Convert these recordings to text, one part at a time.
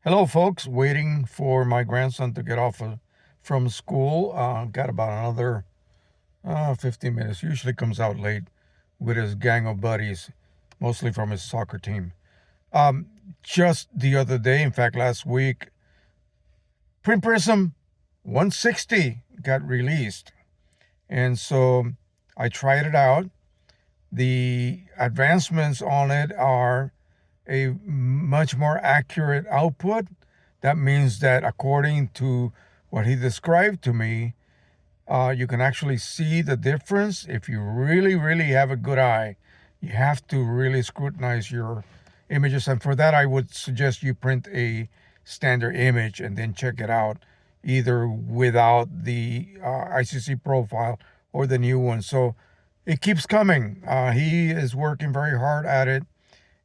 Hello, folks. Waiting for my grandson to get off from school. Got about another 15 minutes. Usually comes out late with his gang of buddies, mostly from his soccer team. Um, just the other day, in fact, last week, Print Prism 160 got released. And so I tried it out. The advancements on it are a much more accurate output. That means that according to what he described to me, you can actually see the difference. If you really, really have a good eye, you have to really scrutinize your images. And for that, I would suggest you print a standard image and then check it out, either without the ICC profile or the new one. So it keeps coming. He is working very hard at it.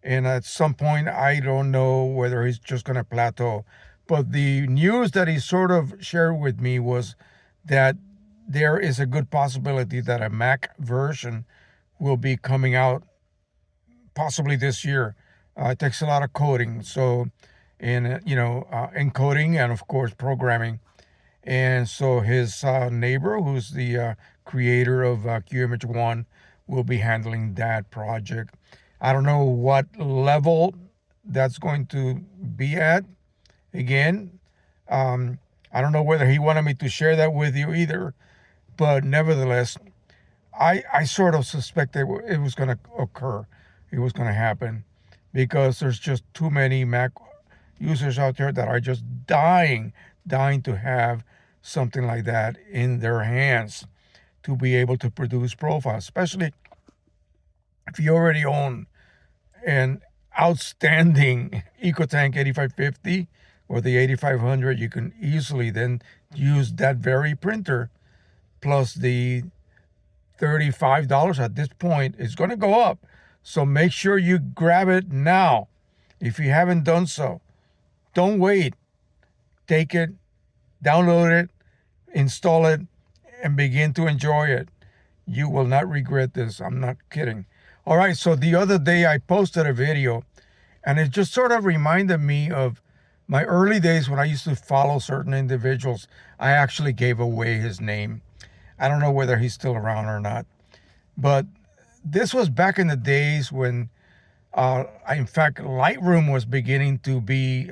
And at some point, I don't know whether he's just going to plateau. But the news that he sort of shared with me was that there is a good possibility that a Mac version will be coming out possibly this year. It takes a lot of coding, so and encoding and of course programming. And so his neighbor, who's the creator of QImage One, will be handling that project. I don't know what level that's going to be at. Again, I don't know whether he wanted me to share that with you either, but nevertheless, I sort of suspected it was going to occur. It was going to happen because there's just too many Mac users out there that are just dying to have something like that in their hands to be able to produce profiles, especially if you already own an outstanding EcoTank 8550 or the 8500. You can easily then use that very printer plus the $35 at this point. Is going to go up. So make sure you grab it now. If you haven't done so, don't wait. Take it, download it, install it, and begin to enjoy it. You will not regret this. I'm not kidding. All right, so the other day I posted a video, and it just sort of reminded me of my early days when I used to follow certain individuals. I actually gave away his name. I don't know whether he's still around or not. But this was back in the days when, in fact, Lightroom was beginning to be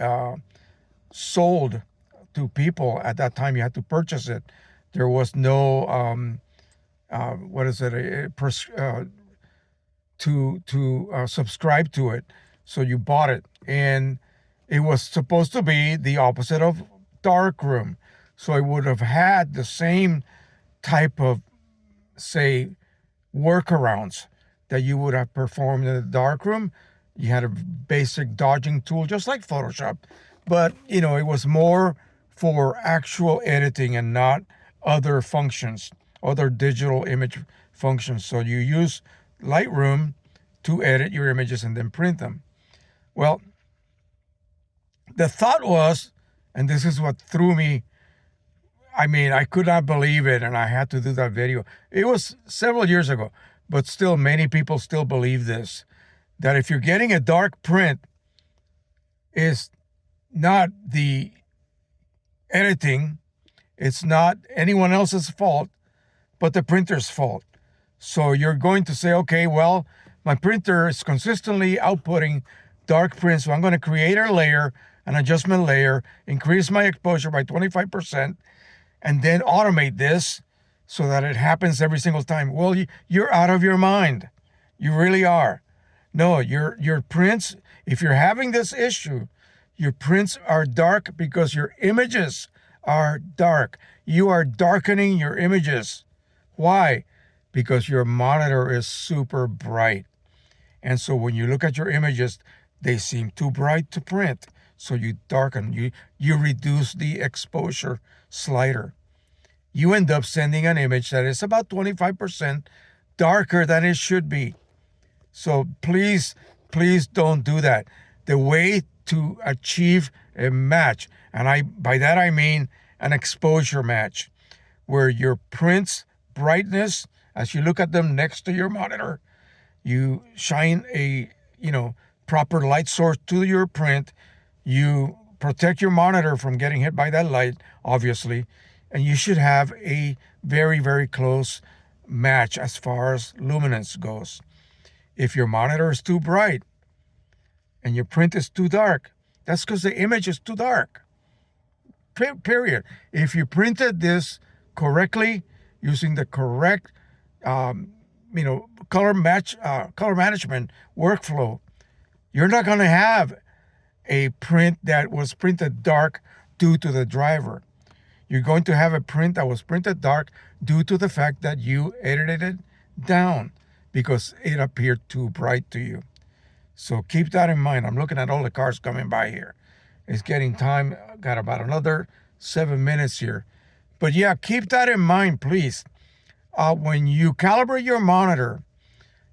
sold to people. At that time, you had to purchase it. There was no, what is it, to subscribe to it. So you bought it. And it was supposed to be the opposite of Darkroom. So it would have had the same type of, say, workarounds that you would have performed in the darkroom. You had a basic dodging tool, just like Photoshop, but it was more for actual editing and not other functions, other digital image functions. So you use Lightroom to edit your images and then print them. Well, the thought was, and this is what threw me. I mean, I could not believe it, and I had to do that video. It was several years ago, but still, many people still believe this, that if you're getting a dark print, it's not the editing, it's not anyone else's fault, but the printer's fault. So you're going to say, okay, well, my printer is consistently outputting dark prints, so I'm going to create a layer, an adjustment layer, increase my exposure by 25%, and then automate this so that it happens every single time. Well, you're out of your mind. You really are. No, your prints, if you're having this issue, your prints are dark because your images are dark. You are darkening your images. Why? Because your monitor is super bright. And so when you look at your images, they seem too bright to print. So you darken, you reduce the exposure slider. You end up sending an image that is about 25% darker than it should be. So please don't do that. The way to achieve a match, and by that I mean an exposure match, where your print's brightness, as you look at them next to your monitor, you shine a proper light source to your print, you protect your monitor from getting hit by that light, obviously. And you should have a very, very close match as far as luminance goes. If your monitor is too bright and your print is too dark, that's because the image is too dark. Period. If you printed this correctly using the correct, color management workflow, you're not going to have a print that was printed dark due to the driver. You're going to have a print that was printed dark due to the fact that you edited it down because it appeared too bright to you. So keep that in mind. I'm looking at all the cars coming by here. It's getting time. Got about another 7 minutes here. But yeah, keep that in mind, please. When you calibrate your monitor,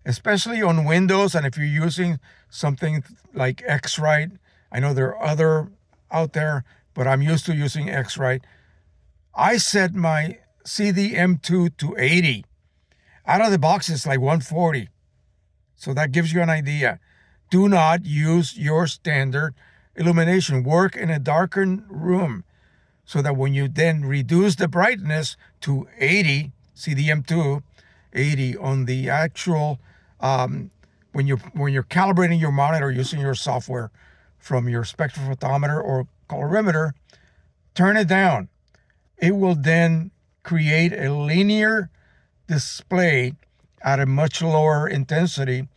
especially on Windows, and if you're using something like X-Rite, I know there are other out there, but I'm used to using X-Rite. I set my CDM2 to 80. Out of the box, it's like 140. So that gives you an idea. Do not use your standard illumination. Work in a darkened room so that when you then reduce the brightness to 80, CDM2, 80 on the actual, when you're calibrating your monitor using your software from your spectrophotometer or colorimeter, turn it down. It will then create a linear display at a much lower intensity.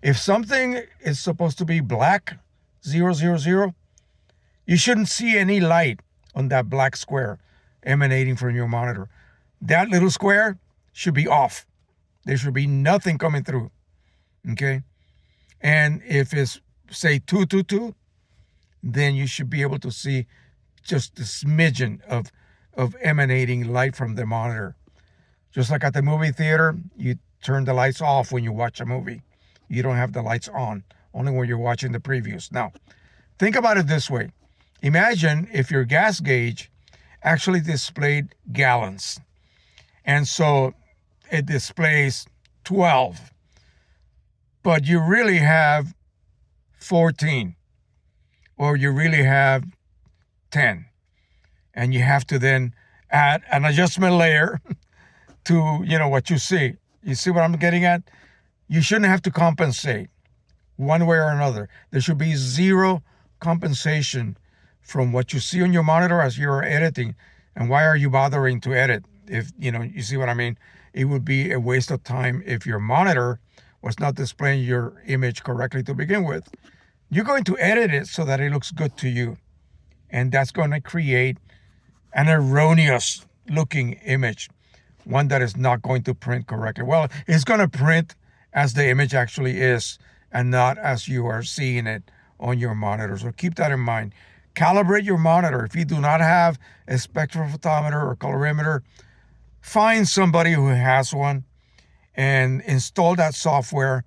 If something is supposed to be black, 000, you shouldn't see any light on that black square emanating from your monitor. That little square should be off. There should be nothing coming through. Okay? And if it's, say, 222, then you should be able to see just a smidgen of emanating light from the monitor. Just like at the movie theater, you turn the lights off when you watch a movie. You don't have the lights on, only when you're watching the previews. Now, think about it this way. Imagine if your gas gauge actually displayed gallons. And so it displays 12. But you really have 14. Or you really have 10. And you have to then add an adjustment layer to, what you see. You see what I'm getting at? You shouldn't have to compensate one way or another. There should be zero compensation from what you see on your monitor as you're editing. And why are you bothering to edit? If, you see what I mean? It would be a waste of time if your monitor was not displaying your image correctly to begin with. You're going to edit it so that it looks good to you. And that's going to create an erroneous looking image, one that is not going to print correctly. Well, it's going to print as the image actually is and not as you are seeing it on your monitor. So keep that in mind. Calibrate your monitor. If you do not have a spectrophotometer or colorimeter, find somebody who has one and install that software,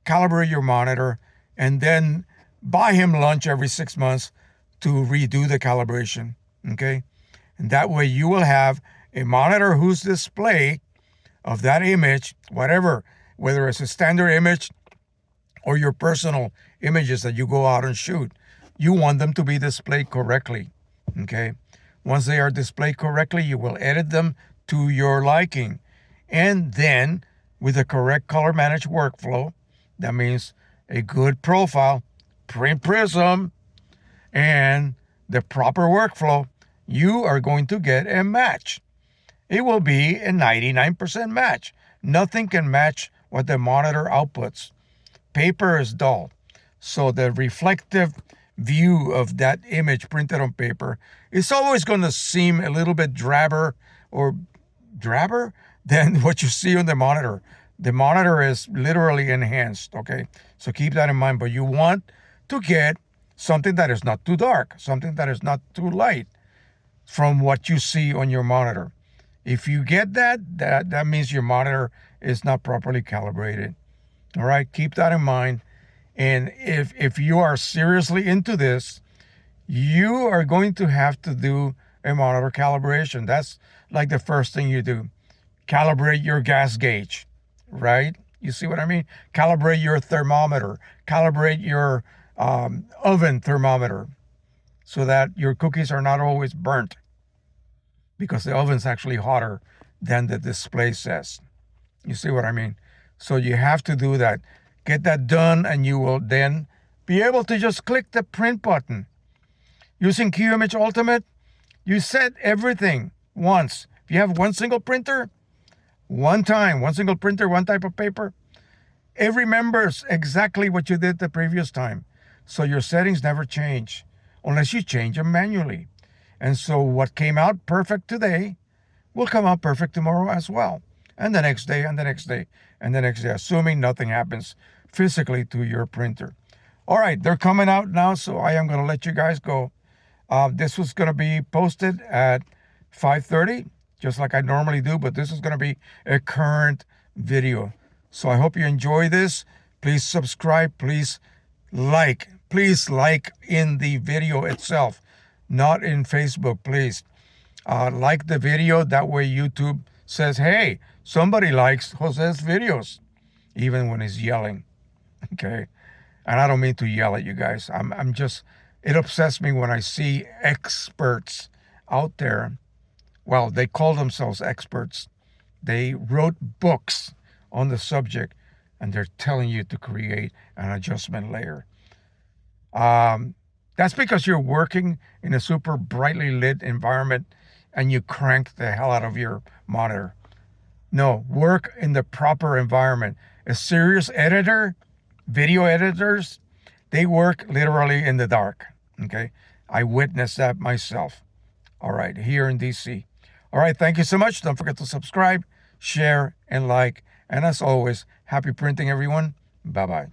calibrate your monitor, and then buy him lunch every 6 months to redo the calibration, okay? And that way you will have a monitor whose display of that image, whatever, whether it's a standard image or your personal images that you go out and shoot, you want them to be displayed correctly, okay? Once they are displayed correctly, you will edit them to your liking. And then with the correct color managed workflow, that means a good profile, print prism, and the proper workflow, you are going to get a match. It will be a 99% match. Nothing can match what the monitor outputs. Paper is dull. So the reflective view of that image printed on paper is always going to seem a little bit drabber than what you see on the monitor. The monitor is literally enhanced, okay? So keep that in mind. But you want to get something that is not too dark, something that is not too light from what you see on your monitor. If you get that means your monitor is not properly calibrated. All right, keep that in mind. And if you are seriously into this, you are going to have to do a monitor calibration. That's like the first thing you do. Calibrate your gas gauge, right? You see what I mean? Calibrate your thermometer. Calibrate your oven thermometer. so that your cookies are not always burnt, because the oven's actually hotter than the display says. You see what I mean? So you have to do that. Get that done, and you will then be able to just click the print button. Using QImage Ultimate, you set everything once. If you have one single printer, one single printer, one type of paper, it remembers exactly what you did the previous time. So your settings never change unless you change them manually. And so what came out perfect today will come out perfect tomorrow as well. And the next day, and the next day, and the next day, assuming nothing happens physically to your printer. All right, they're coming out now, so I am going to let you guys go. This was going to be posted at 5:30, just like I normally do, but this is going to be a current video. So I hope you enjoy this. Please subscribe. Please like in the video itself, not in Facebook, please. Like the video. That way YouTube says, hey, somebody likes Jose's videos, even when he's yelling. Okay. And I don't mean to yell at you guys. I'm just, it upsets me when I see experts out there. Well, they call themselves experts. They wrote books on the subject, and they're telling you to create an adjustment layer. That's because you're working in a super brightly lit environment and you crank the hell out of your monitor. No, work in the proper environment. A serious editor, video editors, they work literally in the dark. Okay. I witnessed that myself. All right. Here in DC. All right. Thank you so much. Don't forget to subscribe, share, and like. And as always, happy printing, everyone. Bye-bye.